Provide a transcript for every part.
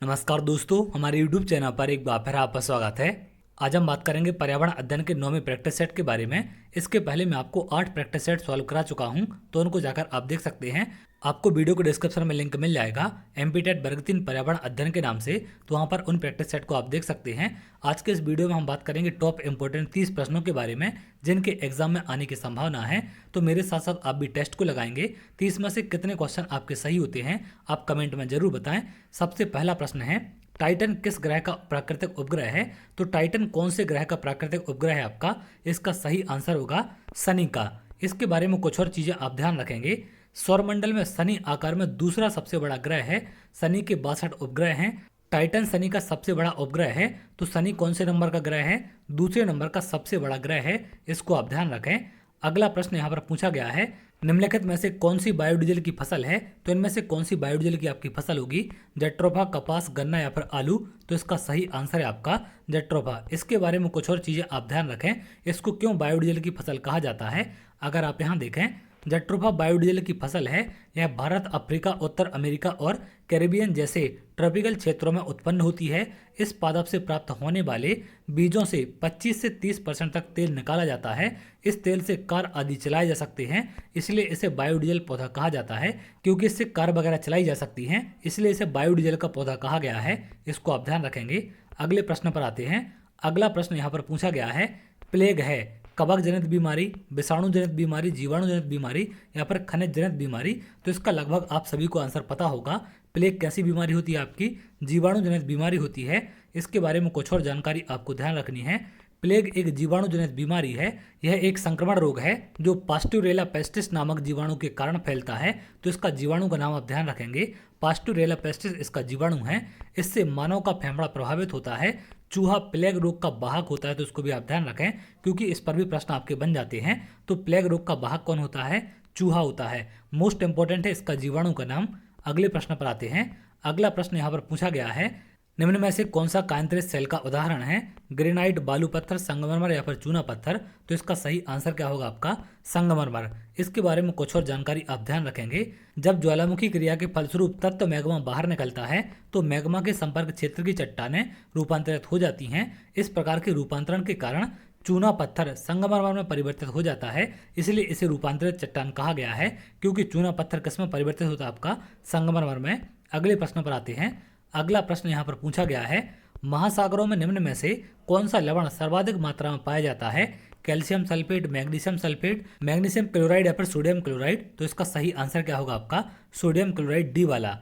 नमस्कार दोस्तों, हमारे YouTube चैनल पर एक बार फिर आपका स्वागत है। आज हम बात करेंगे पर्यावरण अध्ययन के 9वें प्रैक्टिस सेट के बारे में। इसके पहले मैं आपको 8 प्रैक्टिस सेट सॉल्व करा चुका हूं, तो उनको जाकर आप देख सकते हैं। आपको वीडियो को डिस्क्रिप्शन में लिंक मिल जाएगा एमपीटेट वर्ग 3 पर्यावरण अध्ययन के नाम से, तो वहां पर उन प्रैक्टिस सेट को आप देख सकते हैं। आज के इस वीडियो में हम बात करेंगे टॉप इंपोर्टेंट 30 प्रश्नों के बारे में जिनके एग्जाम में आने की संभावना है। तो मेरे साथ साथ आप भी टेस्ट को लगाएंगे। 30 में से कितने क्वेश्चन आपके सही होते हैं आप कमेंट में जरूर बताएं। सबसे पहला प्रश्न है, टाइटन किस ग्रह का प्राकृतिक उपग्रह है? तो टाइटन कौन से ग्रह का प्राकृतिक उपग्रह है आपका? इसका सही आंसर होगा शनि का। इसके बारे में कुछ और चीजें आप ध्यान रखेंगे। सौरमंडल में शनि आकार में दूसरा सबसे बड़ा ग्रह है। शनि के 62 उपग्रह हैं। टाइटन शनि का सबसे बड़ा उपग्रह है। तो शनि कौन से नंबर का ग्रह है? दूसरे नंबर का सबसे बड़ा ग्रह है। इसको आप ध्यान रखें। अगला प्रश्न यहाँ पर पूछा गया है, निम्नलिखित में से कौन सी बायोडीजल की फसल है? तो इनमें से कौन सी बायोडीजल की आपकी फसल होगी? जट्रोफा, कपास, गन्ना या फिर आलू? तो इसका सही आंसर है आपका जट्रोफा। इसके बारे में कुछ और चीजें आप ध्यान रखें। इसको क्यों बायोडीजल की फसल कहा जाता है? अगर आप यहाँ देखें, जट्रोफा बायोडीजल की फसल है। यह भारत, अफ्रीका, उत्तर अमेरिका और कैरिबियन जैसे ट्रॉपिकल क्षेत्रों में उत्पन्न होती है। इस पादप से प्राप्त होने वाले बीजों से 25 से 30% तक तेल निकाला जाता है। इस तेल से कार आदि चलाए जा सकते हैं, इसलिए इसे बायोडीजल पौधा कहा जाता है। क्योंकि इससे कार वगैरह चलाई जा सकती हैं, इसलिए इसे बायोडीजल का पौधा कहा गया है। इसको आप ध्यान रखेंगे। अगले प्रश्न पर आते हैं। अगला प्रश्न यहाँ पर पूछा गया है, प्लेग है कवक जनित बीमारी, विषाणु जनित बीमारी, जीवाणु जनित बीमारी या फिर खनिज जनित बीमारी? तो इसका लगभग आप सभी को आंसर पता होगा। प्लेग कैसी बीमारी होती है आपकी? जीवाणु जनित बीमारी होती है। इसके बारे में कुछ और जानकारी आपको ध्यान रखनी है। प्लेग एक जीवाणु जनित बीमारी है। यह एक संक्रमण रोग है जो पास्टुरेला पेस्टिस नामक जीवाणु के कारण फैलता है। तो इसका जीवाणु का नाम आप ध्यान रखेंगे। पास्टुरेला पेस्टिस इसका जीवाणु है। इससे मानव का फेफड़ा प्रभावित होता है। चूहा प्लेग रोग का वाहक होता है, तो इसको भी आप ध्यान रखें क्योंकि इस पर भी प्रश्न आपके बन जाते हैं। तो प्लेग रोग का वाहक कौन होता है? चूहा होता है। मोस्ट इंपोर्टेंट है इसका जीवाणु का नाम। अगले प्रश्न पर आते हैं। अगला प्रश्न यहाँ पर पूछा गया है, निम्न में से कौन सा कांतरित सेल का उदाहरण है? ग्रेनाइट, बालू पत्थर, संगमरमर या फिर चूना पत्थर? तो इसका सही आंसर क्या होगा आपका? संगमरमर। इसके बारे में कुछ और जानकारी आप ध्यान रखेंगे। जब ज्वालामुखी क्रिया के फलस्वरूप तत्व मैग्मा बाहर निकलता है तो मैग्मा के संपर्क क्षेत्र की चट्टानें रूपांतरित हो जाती हैं। इस प्रकार के रूपांतरण के कारण चूना पत्थर संगमरमर में परिवर्तित हो जाता है, इसलिए इसे रूपांतरित चट्टान कहा गया है। क्योंकि चूना पत्थर किस में परिवर्तित होता है? आपका संगमरमर में। अगले प्रश्न पर आते हैं। अगला प्रश्न यहाँ पर पूछा गया है, महासागरों में निम्न में से कौन सा लवण सर्वाधिक मात्रा में पाया जाता है? Calcium sulphate, magnesium sulphate, magnesium chloride या फिर सोडियम क्लोराइड? तो इसका सही आंसर क्या होगा आपका? सोडियम क्लोराइड, डी वाला।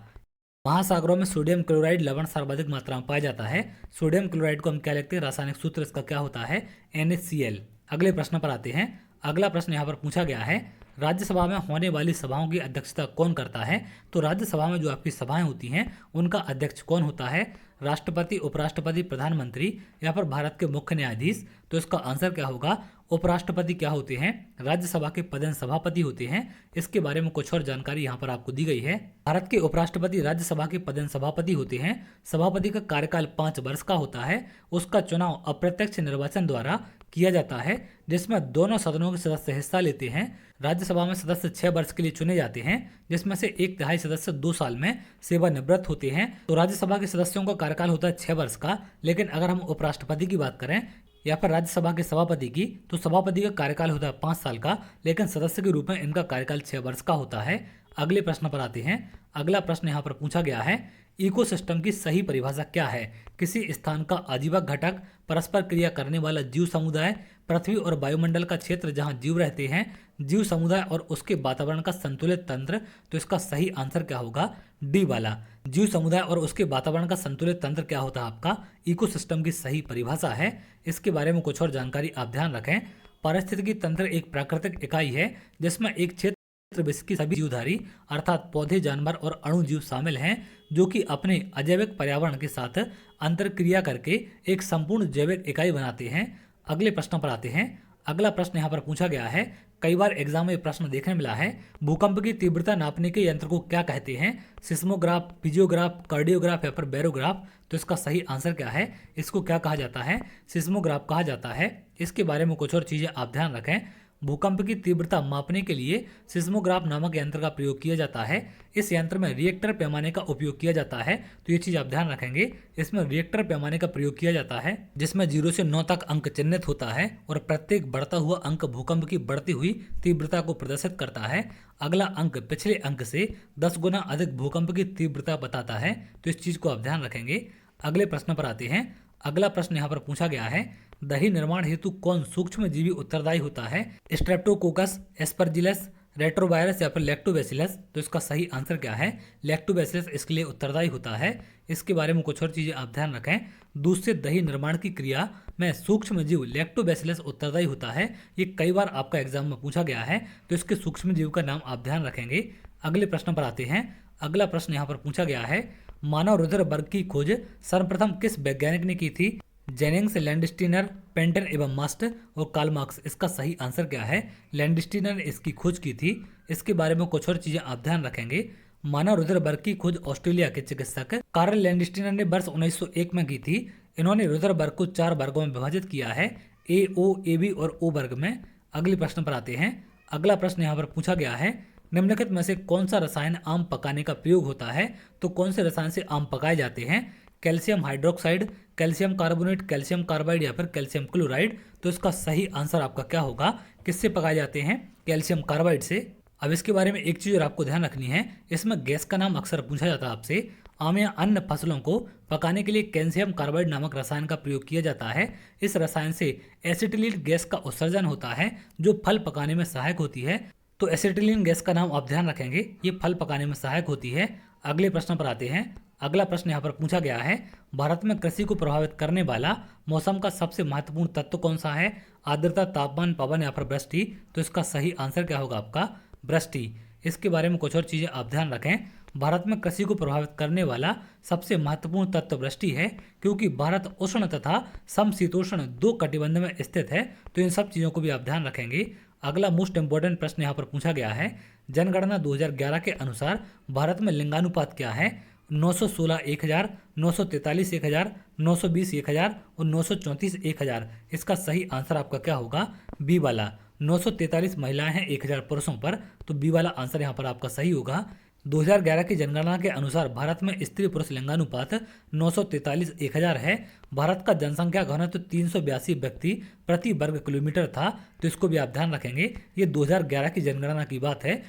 महासागरों में सोडियम क्लोराइड लवण सर्वाधिक मात्रा में पाया जाता है। सोडियम क्लोराइड को हम क्या लिखते हैं? रासायनिक सूत्र इसका क्या होता है? NaCl। अगले प्रश्न पर आते हैं। अगला प्रश्न यहाँ पर पूछा गया है, राज्यसभा में होने वाली सभाओं की अध्यक्षता कौन करता है? तो राज्यसभा में जो आपकी सभाएं होती हैं उनका अध्यक्ष कौन होता है? राष्ट्रपति, उपराष्ट्रपति, प्रधानमंत्री या फिर भारत के मुख्य न्यायाधीश? तो इसका आंसर क्या होगा? उपराष्ट्रपति क्या होते हैं? राज्यसभा के पदेन सभापति होते हैं। इसके बारे में कुछ और जानकारी यहाँ पर आपको दी गई है। भारत के उपराष्ट्रपति राज्यसभा के पदेन सभापति होते हैं। सभापति का कार्यकाल 5 वर्ष का होता है। उसका चुनाव अप्रत्यक्ष निर्वाचन द्वारा किया जाता है, जिसमें दोनों सदनों के सदस्य हिस्सा लेते हैं। राज्यसभा में सदस्य 6 वर्ष के लिए चुने जाते हैं, जिसमें से 1/3 सदस्य 2 साल में सेवानिवृत्त होते हैं। तो राज्यसभा के सदस्यों का कार्यकाल होता है 6 वर्ष का। लेकिन अगर हम उपराष्ट्रपति की बात करें या फिर राज्यसभा के सभापति की, तो सभापति का कार्यकाल होता है 5 साल का, लेकिन सदस्य के रूप में इनका कार्यकाल 6 वर्ष का होता है। अगले प्रश्न पर आते हैं। अगला प्रश्न यहाँ पर पूछा गया है, इकोसिस्टम की सही परिभाषा क्या है? किसी स्थान का आजीवक घटक, परस्पर क्रिया करने वाला जीव समुदाय, पृथ्वी और वायुमंडल का क्षेत्र जहां जीव रहते हैं, जीव समुदाय और उसके वातावरण का संतुलित तंत्र? तो इसका सही आंसर क्या होगा? डी वाला। जीव समुदाय और उसके वातावरण का संतुलित तंत्र क्या होता है आपका? इकोसिस्टम की सही परिभाषा है। इसके बारे में कुछ और जानकारी आप ध्यान रखें। पारिस्थितिकी तंत्र एक प्राकृतिक इकाई है जिसमें एक क्षेत्र विश्व की सभी जीवधारी अर्थात पौधे, जानवर और अणु जीव शामिल हैं, जो कि अपने अजैविक पर्यावरण के साथ अंतरक्रिया करके एक संपूर्ण जैविक इकाई बनाते हैं। अगले प्रश्न पर आते हैं। अगला प्रश्न यहाँ पर पूछा गया है, कई बार एग्जाम में प्रश्न देखने मिला है, भूकंप की तीव्रता नापने के यंत्र को क्या कहते हैं? सिस्मोग्राफ, फिजियोग्राफ, कार्डियोग्राफ या फिर बैरोग्राफ? तो इसका सही आंसर क्या है? इसको क्या कहा जाता है? सिस्मोग्राफ कहा जाता है। इसके बारे में कुछ और चीजें आप ध्यान रखें। भूकंप की तीव्रता मापने के लिए सिस्मोग्राफ नामक यंत्र का प्रयोग किया जाता है। इस यंत्र में रिएक्टर पैमाने का उपयोग किया जाता है, तो ये चीज आप ध्यान रखेंगे। इसमें रिएक्टर पैमाने का प्रयोग किया जाता है जिसमें 0 से 9 तक अंक चिन्हित होता है और प्रत्येक बढ़ता हुआ अंक भूकंप की बढ़ती हुई तीव्रता को प्रदर्शित करता है। अगला अंक पिछले अंक से 10 गुना अधिक भूकंप की तीव्रता बताता है, तो इस चीज को आप ध्यान रखेंगे। अगले प्रश्न पर आते हैं। अगला प्रश्न यहाँ पर पूछा गया है, दही निर्माण हेतु कौन सूक्ष्म जीवी उत्तरदायी होता है? स्ट्रेप्टोकोकस, एस्परजिलस, रेट्रोवायरस या फिर लैक्टोबैसिलस? तो इसका सही आंसर क्या है? लैक्टोबैसिलस इसके लिए उत्तरदायी होता है। इसके बारे में कुछ और चीजें आप ध्यान रखें। दूध से दही निर्माण की क्रिया में सूक्ष्म जीव लैक्टोबैसिलस उत्तरदायी होता है। ये कई बार आपका एग्जाम में पूछा गया है, तो इसके सूक्ष्म जीव का नाम आप ध्यान रखेंगे। अगले प्रश्न पर आते हैं। अगला प्रश्न यहाँ पर पूछा गया है, मानव रुधिर वर्ग की खोज सर्वप्रथम किस वैज्ञानिक ने की थी? जेनिंग्स, लैंडस्टीनर, पेंटन एवं मास्ट और कार्ल मार्क्स? इसका सही आंसर क्या है? लैंडस्टीनर ने इसकी खोज की थी। इसके बारे में कुछ और चीजें आप ध्यान रखेंगे। मानव रुधिर वर्ग की खोज ऑस्ट्रेलिया के चिकित्सक कार्ल लैंडस्टीनर ने वर्ष 1901 में की थी। इन्होंने रुधिर वर्ग को 4 वर्गों में विभाजित किया है, ए, ओ, ए, बी और ओ वर्ग में। अगले प्रश्न पर आते हैं। अगला प्रश्न यहाँ पर पूछा गया है, निम्नलिखित में से कौन सा रसायन आम पकाने का प्रयोग होता है? तो कौन से रसायन से आम पकाए जाते हैं? Calcium hydroxide, calcium carbonate, calcium carbide या फिर कैल्शियम क्लोराइड? तो इसका सही आंसर आपका क्या होगा? किससे पकाए जाते हैं? कैल्शियम कार्बाइड से। अब इसके बारे में एक चीज और आपको ध्यान रखनी है, इसमें गैस का नाम अक्सर पूछा जाता है आपसे। आम या अन्य फसलों को पकाने के लिए कैल्शियम कार्बाइड नामक रसायन का प्रयोग किया जाता है। इस रसायन से एसिटिलीन गैस का उत्सर्जन होता है जो फल पकाने में सहायक होती है। तो एसिटिलीन गैस का नाम आप ध्यान रखेंगे, ये फल पकाने में सहायक होती है। अगले प्रश्न पर आते हैं। अगला प्रश्न यहाँ पर पूछा गया है, भारत में कृषि को प्रभावित करने वाला मौसम का सबसे महत्वपूर्ण तत्व कौन सा है? आर्द्रता, तापमान, पवन या फिर वृष्टि? तो इसका सही आंसर क्या होगा आपका? वृष्टि। इसके बारे में कुछ और चीजें आप ध्यान रखें। भारत में कृषि को प्रभावित करने वाला सबसे महत्वपूर्ण तत्व वृष्टि है, क्योंकि भारत उष्ण तथा समशीतोष्ण 2 कटिबंध में स्थित है, तो इन सब चीजों को भी आप ध्यान रखेंगे। अगला मोस्ट इंपोर्टेंट प्रश्न यहाँ पर पूछा गया है, जनगणना 2011 के अनुसार भारत में लिंगानुपात क्या है? 916 1000, 943 1000, 920 1000 और 934 1000? इसका सही आंसर आपका क्या होगा? बी वाला। 943 महिलाएं हैं 1000 पुरुषों पर, तो बी वाला आंसर यहाँ पर आपका सही होगा। 2011 की जनगणना के अनुसार भारत में स्त्री पुरुष लिंगानुपात 943 1000 है। भारत का जनसंख्या घनत्व 382 व्यक्ति प्रति वर्ग किलोमीटर था, तो इसको भी आप ध्यान रखेंगे। ये 2011 की जनगणना की बात है।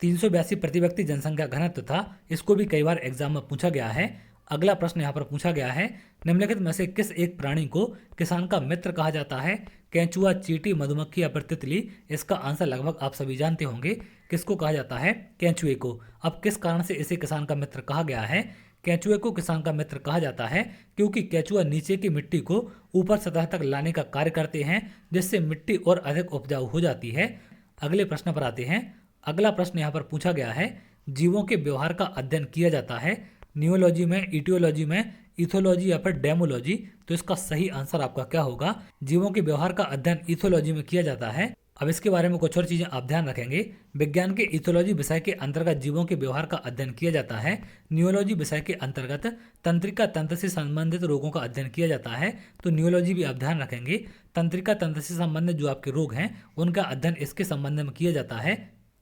382 प्रति व्यक्ति जनसंख्या घनत्व था। इसको भी कई बार एग्जाम में पूछा गया है। अगला प्रश्न यहाँ पर पूछा गया है, निम्नलिखित में से किस एक प्राणी को किसान का मित्र कहा जाता है? केंचुआ, चींटी, मधुमक्खी या फिर तितली? इसका आंसर लगभग आप सभी जानते होंगे। किसको कहा जाता है? केंचुए को। अब किस कारण से इसे किसान का मित्र कहा गया है? केंचुए को किसान का मित्र कहा जाता है क्योंकि केंचुआ नीचे की मिट्टी को ऊपर सतह तक लाने का कार्य करते हैं, जिससे मिट्टी और अधिक उपजाऊ हो जाती है। अगले प्रश्न पर आते हैं। अगला प्रश्न यहाँ पर पूछा गया है, जीवों के व्यवहार का अध्ययन किया जाता है नियोलॉजी में, इटियोलॉजी में, इथोलॉजी या फिर डेमोलॉजी? तो इसका सही आंसर आपका क्या होगा? जीवों के व्यवहार का अध्ययन इथोलॉजी में किया जाता है। अब इसके बारे में कुछ और चीजें आप ध्यान रखेंगे। विज्ञान के इथोलॉजी विषय के अंतर्गत जीवों के व्यवहार का अध्ययन किया जाता है। नियोलॉजी विषय के अंतर्गत तंत्रिका तंत्र से संबंधित रोगों का अध्ययन किया जाता है, तो नियोलॉजी भी आप ध्यान रखेंगे। तंत्रिका तंत्र से संबंधित जो आपके रोग हैं उनका अध्ययन इसके संबंध में किया जाता है।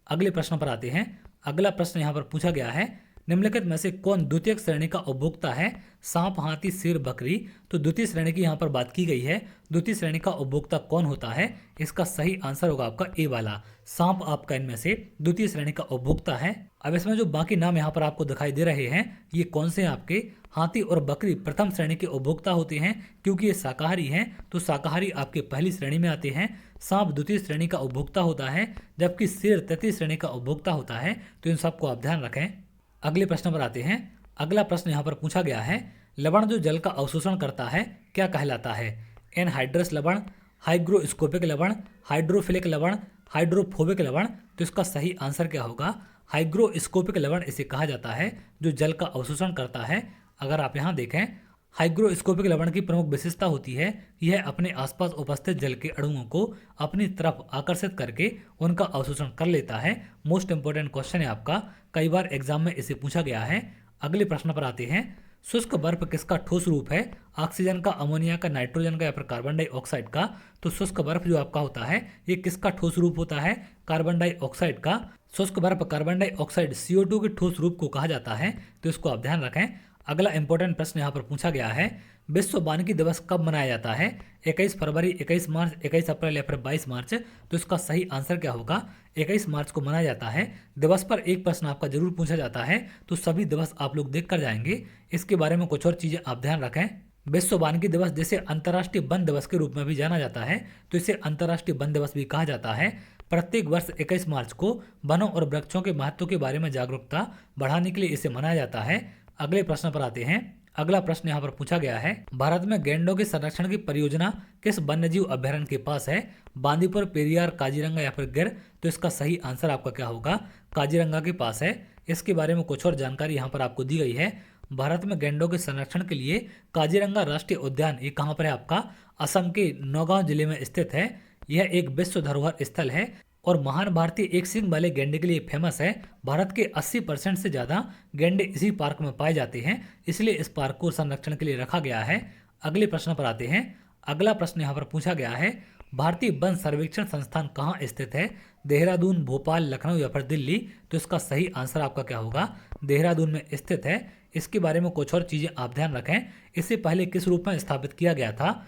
अगले प्रश्न पर आते हैं। अगला प्रश्न यहाँ पर पूछा गया है, निम्नलिखित में से कौन द्वितीय श्रेणी का उपभोक्ता है? सांप, हाथी, शेर, बकरी? तो द्वितीय श्रेणी की यहाँ पर बात की गई है। द्वितीय श्रेणी का उपभोक्ता कौन होता है? इसका सही आंसर होगा आपका ए वाला, सांप आपका इनमें से द्वितीय श्रेणी का उपभोक्ता है। अब इसमें जो बाकी नाम यहाँ पर आपको दिखाई दे रहे हैं, ये कौन से हैं आपके? हाथी और बकरी प्रथम श्रेणी के उपभोक्ता होते हैं क्योंकि ये शाकाहारी हैं, तो शाकाहारी आपके पहली श्रेणी में आते हैं। सांप द्वितीय श्रेणी का उपभोक्ता होता है, जबकि शेर तृतीय श्रेणी का उपभोक्ता होता है, तो इन सबको आप ध्यान रखें। अगले प्रश्न पर आते हैं। अगला प्रश्न यहाँ पर पूछा गया है, लवण जो जल का अवशोषण करता है क्या कहलाता है? एनहाइड्रस लवण, हाइग्रोस्कोपिक लवण, हाइड्रोफिलिक लवण, हाइड्रोफोबिक लवण? तो इसका सही आंसर क्या होगा? हाइग्रोस्कोपिक लवण इसे कहा जाता है जो जल का अवशोषण करता है। अगर आप यहाँ देखें, हाइग्रोस्कोपिक लवण की प्रमुख विशेषता होती है यह अपने आसपास उपस्थित जल के अणुओं को अपनी तरफ आकर्षित करके उनका अवशोषण कर लेता है। मोस्ट इंपोर्टेंट क्वेश्चन है आपका, कई बार एग्जाम में इसे पूछा गया है। अगले प्रश्न पर आते हैं। शुष्क बर्फ किसका ठोस रूप है? ऑक्सीजन का, अमोनिया का, नाइट्रोजन का या फिर कार्बन डाइऑक्साइड का? तो शुष्क बर्फ जो आपका होता है ये किसका ठोस रूप होता है? कार्बन डाइऑक्साइड का। शुष्क बर्फ कार्बन डाइऑक्साइड CO2 के ठोस रूप को कहा जाता है, तो इसको आप ध्यान रखें। अगला इंपॉर्टेंट प्रश्न यहाँ पर पूछा गया है, विश्व वानिकी दिवस कब मनाया जाता है? 21 फरवरी, 21 मार्च, 21 अप्रैल या फिर 22 मार्च? तो इसका सही आंसर क्या होगा? 21 मार्च को मनाया जाता है। दिवस पर एक प्रश्न आपका जरूर पूछा जाता है, तो सभी दिवस आप लोग देख कर जाएंगे। इसके बारे में कुछ और चीजें आप ध्यान रखें। विश्व वानिकी दिवस जिसे अंतर्राष्ट्रीय वन दिवस के रूप में भी जाना जाता है, तो इसे अंतर्राष्ट्रीय वन दिवस भी कहा जाता है। प्रत्येक वर्ष 21 मार्च को वनों और वृक्षों के महत्व के बारे में जागरूकता बढ़ाने के लिए इसे मनाया जाता है। अगले प्रश्न पर आते हैं। अगला प्रश्न यहाँ पर पूछा गया है, भारत में गैंडों के संरक्षण की परियोजना किस वन्यजीव अभ्यारण्य के पास है? बांदीपुर, पेरियार, काजीरंगा या फिर गिर? तो इसका सही आंसर आपका क्या होगा? काजीरंगा के पास है। इसके बारे में कुछ और जानकारी यहाँ पर आपको दी गई है। भारत में गैंडों के संरक्षण के लिए काजीरंगा राष्ट्रीय उद्यान ये कहाँ पर है आपका? असम के नौगांव जिले में स्थित है। यह एक विश्व धरोहर स्थल है और महान भारतीय एक सींग वाले गैंडे के लिए फेमस है। भारत के 80% से ज्यादा गैंडे इसी पार्क में पाए जाते हैं, इसलिए इस पार्क को संरक्षण के लिए रखा गया है। अगले प्रश्न पर आते हैं। अगला प्रश्न यहाँ पर पूछा गया है, भारतीय वन सर्वेक्षण संस्थान कहाँ स्थित है? देहरादून, भोपाल, लखनऊ या फिर दिल्ली? तो इसका सही आंसर आपका क्या होगा? देहरादून में स्थित है। इसके बारे में कुछ और चीजें आप ध्यान रखें। इससे पहले किस रूप में स्थापित किया गया था?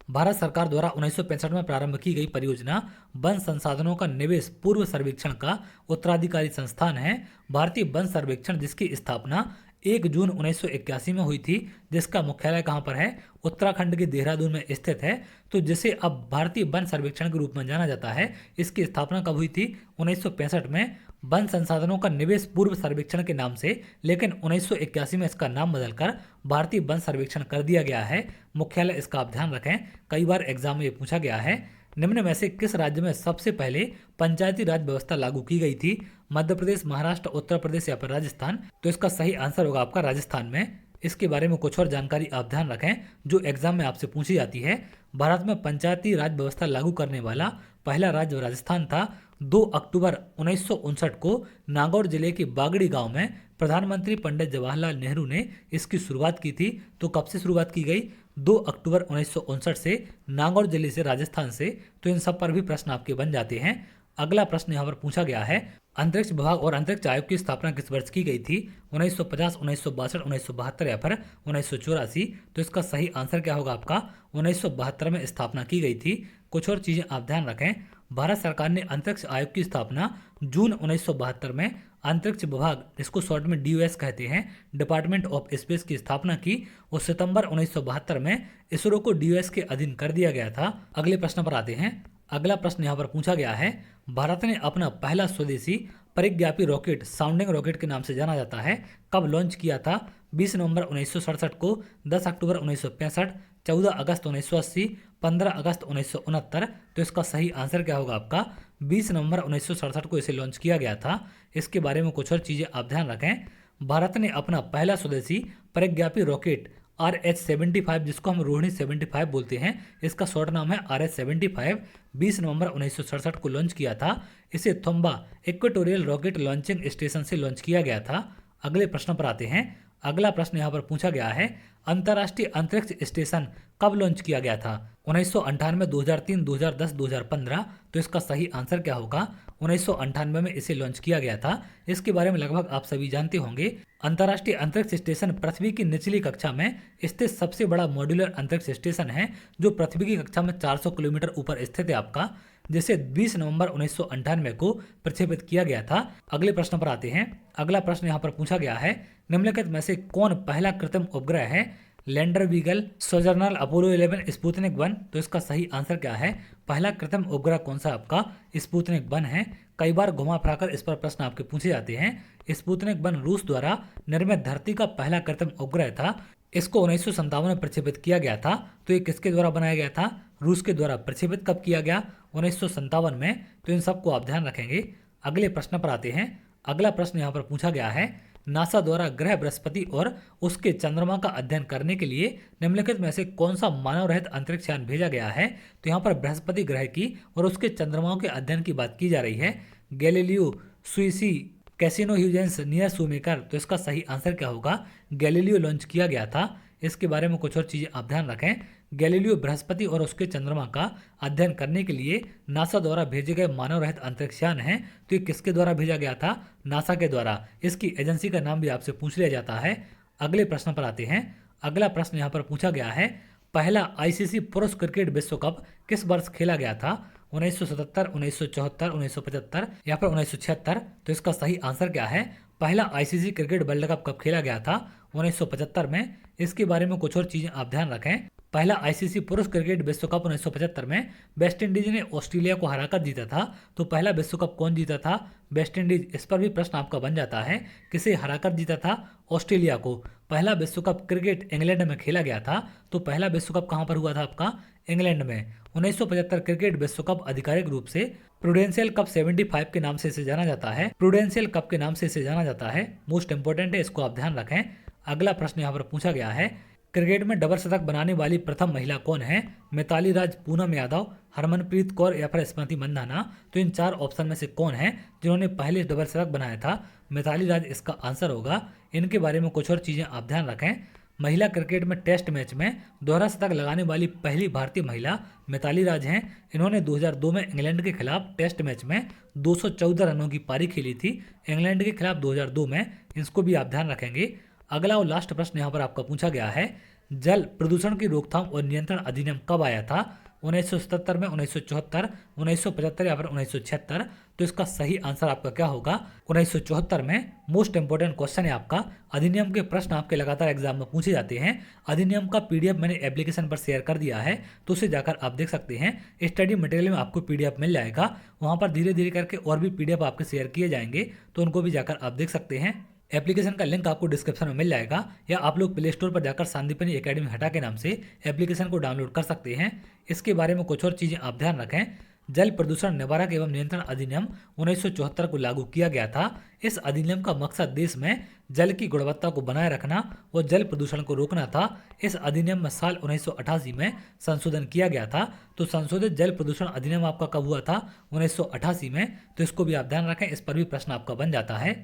भारत सरकार द्वारा 1965 में प्रारंभ की गई परियोजना वन संसाधनों का निवेश पूर्व सर्वेक्षण का उत्तराधिकारी संस्थान है। भारतीय वन सर्वेक्षण जिसकी स्थापना 1 जून 1981 में हुई थी, जिसका मुख्यालय कहाँ पर है? उत्तराखंड के देहरादून में स्थित है। तो जिसे अब भारतीय वन सर्वेक्षण के रूप में जाना जाता है, इसकी स्थापना कब हुई थी? 1965 में, वन संसाधनों का निवेश पूर्व सर्वेक्षण के नाम से, लेकिन 1981 में इसका नाम बदलकर भारतीय वन सर्वेक्षण कर दिया गया है। मुख्यालय इसका आप ध्यान रखें, कई बार एग्जाम में ये पूछा गया है। निम्न में से किस राज्य में सबसे पहले पंचायती राज व्यवस्था लागू की गई थी? मध्य प्रदेश, महाराष्ट्र, उत्तर प्रदेश या फिर राजस्थान? तो इसका सही आंसर होगा आपका राजस्थान में। इसके बारे में कुछ और जानकारी आप ध्यान रखें जो एग्जाम में आपसे पूछी जाती है। भारत में पंचायती राज व्यवस्था लागू करने वाला पहला राज्य राजस्थान था। 2 अक्टूबर 1959 को नागौर जिले के बागड़ी गांव में प्रधानमंत्री पंडित जवाहरलाल नेहरू ने इसकी शुरुआत की थी। तो कब से शुरुआत की गई? 2 अक्टूबर 1959 से, नागौर जिले से, राजस्थान से। तो इन सब पर भी प्रश्न आपके बन जाते हैं। अगला प्रश्न यहाँ पर पूछा गया है, अंतरिक्ष विभाग और अंतरिक्ष आयोग की स्थापना किस वर्ष की गई थी? 1950, 1962, 1972 या फिर 1984? तो इसका सही आंसर क्या होगा आपका? 1972 में स्थापना की गई थी। कुछ और चीजें आप ध्यान रखें। भारत सरकार ने अंतरिक्ष आयोग की स्थापना जून 1972 में अंतरिक्ष विभाग, जिसको शॉर्ट में DOS कहते हैं, डिपार्टमेंट ऑफ स्पेस की स्थापना की और सितंबर 1972 में इसरो को DOS के अधीन कर दिया गया था। अगले प्रश्न पर आते हैं। अगला प्रश्न यहाँ पर पूछा गया है, भारत ने अपना पहला स्वदेशी परिज्ञापी रॉकेट, साउंडिंग रॉकेट के नाम से जाना जाता है, कब लॉन्च किया था? 20 नवंबर 1967 को, 10 अक्टूबर 1965, 14 अगस्त 1980, 15 अगस्त 1969? तो इसका सही आंसर क्या होगा आपका? 20 नवंबर 1967 को इसे लॉन्च किया गया था। इसके बारे में कुछ और चीज़ें आप ध्यान रखें। भारत ने अपना पहला स्वदेशी परिज्ञापी रॉकेट RH-75, जिसको हम रोहिणी 75 बोलते हैं, इसका शॉर्ट नाम है RH-75, 20 नवंबर 1967 को लॉन्च किया था। इसे थोम्बा इक्वेटोरियल रॉकेट लॉन्चिंग स्टेशन से लॉन्च किया गया था। अगले प्रश्न पर आते हैं। अगला प्रश्न यहाँ पर पूछा गया है, अंतर्राष्ट्रीय अंतरिक्ष स्टेशन कब लॉन्च किया गया था? 1998, 2003, 2010, 2015? तो इसका सही आंसर क्या होगा? 1998 में इसे लॉन्च किया गया था। इसके बारे में लगभग आप सभी जानते होंगे। अंतर्राष्ट्रीय अंतरिक्ष स्टेशन पृथ्वी की निचली कक्षा में स्थित सबसे बड़ा मॉड्यूलर अंतरिक्ष स्टेशन है, जो पृथ्वी की कक्षा में 400 किलोमीटर ऊपर स्थित है आपका, जिसे 20 नवंबर 1998 को प्रक्षेपित किया गया था। अगले प्रश्न पर आते हैं। अगला प्रश्न यहाँ पर पूछा गया है, निम्नलिखित में से कौन पहला कृत्रिम उपग्रह है? Lander Beagle, Sojourner, Apollo 11, Sputnik 1? तो इसका सही आंसर क्या है? पहला कृत्रिम उपग्रह कौन सा आपका? स्पुतनिक 1 है। कई बार घुमा फिराकर इस पर प्रश्न आपके पूछे जाते हैं। स्पुतनिक 1 रूस द्वारा निर्मित धरती का पहला कृत्रिम उपग्रह था। इसको 1957 में प्रक्षेपित किया गया था। तो ये किसके द्वारा बनाया गया था? रूस के द्वारा। प्रक्षेपित कब किया गया? 1957 में। तो इन सबको आप ध्यान रखेंगे। अगले प्रश्न पर आते हैं। अगला प्रश्न यहाँ पर पूछा गया है, नासा द्वारा ग्रह बृहस्पति और उसके चंद्रमा का अध्ययन करने के लिए निम्नलिखित में से कौन सा मानव रहित अंतरिक्ष यान भेजा गया है? तो यहाँ पर बृहस्पति ग्रह की और उसके चंद्रमाओं के अध्ययन की बात की जा रही है। Galileo, Suisei, Cassini Huygens near Shoemaker, तो इसका सही आंसर क्या होगा? गैलीलियो लॉन्च किया गया था। इसके बारे में कुछ और चीजें आप ध्यान रखें। गैलीलियो बृहस्पति और उसके चंद्रमा का अध्ययन करने के लिए नासा द्वारा भेजे गए मानव रहित अंतरिक्ष यान है। तो ये किसके द्वारा भेजा गया था? नासा के द्वारा। इसकी एजेंसी का नाम भी आपसे पूछ लिया जाता है। अगले प्रश्न पर आते हैं। अगला प्रश्न यहाँ पर पूछा गया है, पहला आईसीसी पुरुष क्रिकेट विश्व कप किस वर्ष खेला गया था? 1977, 1974, 1975 या फिर 1976? तो इसका सही आंसर क्या है? पहला आईसीसी क्रिकेट वर्ल्ड कप कब खेला गया था? 1975 में। इसके बारे में कुछ और चीजें आप ध्यान रखें। पहला आईसीसी पुरुष क्रिकेट विश्व कप 1975 में वेस्ट इंडीज ने ऑस्ट्रेलिया को हराकर जीता था। तो पहला विश्व कप कौन जीता था? West Indies. इस पर भी प्रश्न आपका बन जाता है, किसे हराकर जीता था? ऑस्ट्रेलिया को। पहला विश्व कप क्रिकेट इंग्लैंड में खेला गया था। तो पहला विश्व कप कहां पर हुआ था आपका? इंग्लैंड में। 1975 क्रिकेट विश्व कप आधिकारिक रूप से प्रूडेंशियल कप 75 के नाम से इसे जाना जाता है। प्रूडेंशियल कप के नाम से इसे जाना जाता है। मोस्ट इंपोर्टेंट है, इसको आप ध्यान रखें। अगला प्रश्न यहाँ पर पूछा गया है, क्रिकेट में डबल शतक बनाने वाली प्रथम महिला कौन है? मिताली राज, पूनम यादव, हरमनप्रीत कौर या फिर स्मृति मंदाना? तो इन चार ऑप्शन में से कौन है जिन्होंने पहले डबल शतक बनाया था? मिताली राज इसका आंसर होगा। इनके बारे में कुछ और चीजें आप ध्यान रखें। महिला क्रिकेट में टेस्ट मैच में दोहरा शतक लगाने वाली पहली भारतीय महिला मिताली राज हैं। इन्होंने 2002 में इंग्लैंड के खिलाफ टेस्ट मैच में 214 रनों की पारी खेली थी, इंग्लैंड के खिलाफ 2002 में। इसको भी आप ध्यान रखेंगे। अगला और लास्ट प्रश्न यहाँ पर आपका पूछा गया है, जल प्रदूषण की रोकथाम और नियंत्रण अधिनियम कब आया था? 1977 में, 1974, 1975 या फिर 1976? तो इसका सही आंसर आपका क्या होगा? 1974 में। मोस्ट इंपोर्टेंट क्वेश्चन है आपका। अधिनियम के प्रश्न आपके लगातार एग्जाम में पूछे जाते हैं। अधिनियम का पीडीएफ मैंने एप्लीकेशन पर शेयर कर दिया है, तो उसे जाकर आप देख सकते हैं। स्टडी मटेरियल में आपको पीडीएफ मिल जाएगा, वहां पर धीरे धीरे करके और भी पीडीएफ आपके शेयर किए जाएंगे, तो उनको भी जाकर आप देख सकते हैं। एप्लीकेशन का लिंक आपको डिस्क्रिप्शन में मिल जाएगा, या आप लोग प्ले स्टोर पर जाकर संदीपनी एकेडमी हटा के नाम से एप्लीकेशन को डाउनलोड कर सकते हैं। इसके बारे में कुछ और चीजें आप ध्यान रखें। जल प्रदूषण निवारक एवं नियंत्रण अधिनियम 1974 को लागू किया गया था। इस अधिनियम का मकसद देश में जल की गुणवत्ता को बनाए रखना और जल प्रदूषण को रोकना था। इस अधिनियम में साल 1988 में संशोधन किया गया था। तो संशोधित जल प्रदूषण अधिनियम आपका कब हुआ था? 1988 में। तो इसको भी आप ध्यान रखें, इस पर भी प्रश्न आपका बन जाता है।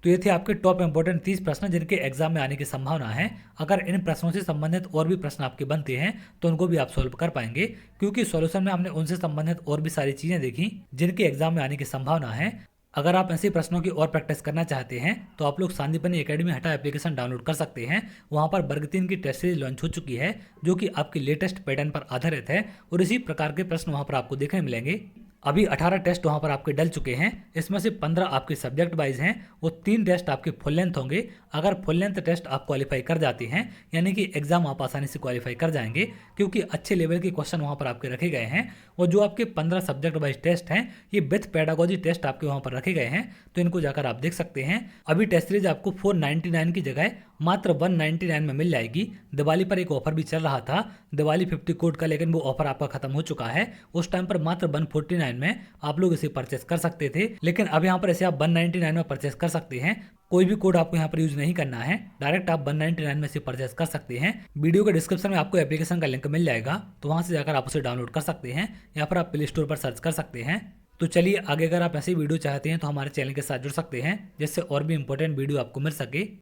तो ये थे आपके टॉप इंपोर्टेंट 30 प्रश्न जिनके एग्जाम में आने की संभावना है। अगर इन प्रश्नों से संबंधित और भी प्रश्न आपके बनते हैं तो उनको भी आप सॉल्व कर पाएंगे, क्योंकि सॉल्यूशन में हमने उनसे संबंधित और भी सारी चीजें देखी जिनके एग्जाम में आने की संभावना है। अगर आप ऐसे प्रश्नों की और प्रैक्टिस करना चाहते हैं तो आप लोग संदीपनी एकेडमी हटा एप्लीकेशन डाउनलोड कर सकते हैं। वहां पर वर्ग 3 की टेस्ट सीरीज लॉन्च हो चुकी है, जो कि आपकी लेटेस्ट पैटर्न पर आधारित है, और इसी प्रकार के प्रश्न वहां पर आपको देखने मिलेंगे। अभी 18 टेस्ट वहां पर आपके डल चुके हैं। इसमें से 15 आपके सब्जेक्ट वाइज हैं, वो 3 टेस्ट आपके फुल लेंथ होंगे। अगर फुल लेंथ टेस्ट आप क्वालिफाई कर जाते हैं, यानी कि एग्जाम आप आसानी से क्वालिफाई कर जाएंगे, क्योंकि अच्छे लेवल के क्वेश्चन वहां पर आपके रखे गए हैं। और जो आपके 15 सब्जेक्ट वाइज टेस्ट हैं, ये विथ पेडागोजी टेस्ट आपके वहां पर रखे गए हैं, तो इनको जाकर आप देख सकते हैं। अभी टेस्ट सीरीज आपको 499 की जगह मात्र 199 में मिल जाएगी। दिवाली पर एक ऑफर भी चल रहा था, दिवाली 50 कोड का, लेकिन वो ऑफर आपका खत्म हो चुका है। उस टाइम पर मात्र 149 में आप लोग इसे परचेस कर सकते थे, लेकिन अब यहाँ पर इसे आप 199 में परचेस कर सकते हैं। कोई भी कोड आपको यहाँ पर यूज नहीं करना है, डायरेक्ट आप 199 में से परचेस कर सकते हैं। वीडियो के डिस्क्रिप्शन में आपको एप्लीकेशन का लिंक मिल जाएगा, तो वहां से जाकर आप उसे डाउनलोड कर सकते हैं, या फिर आप प्ले स्टोर पर सर्च कर सकते हैं। तो चलिए आगे, अगर आप ऐसी वीडियो चाहते हैं तो हमारे चैनल के साथ जुड़ सकते हैं, जिससे और भी इंपॉर्टेंट वीडियो आपको मिल सके।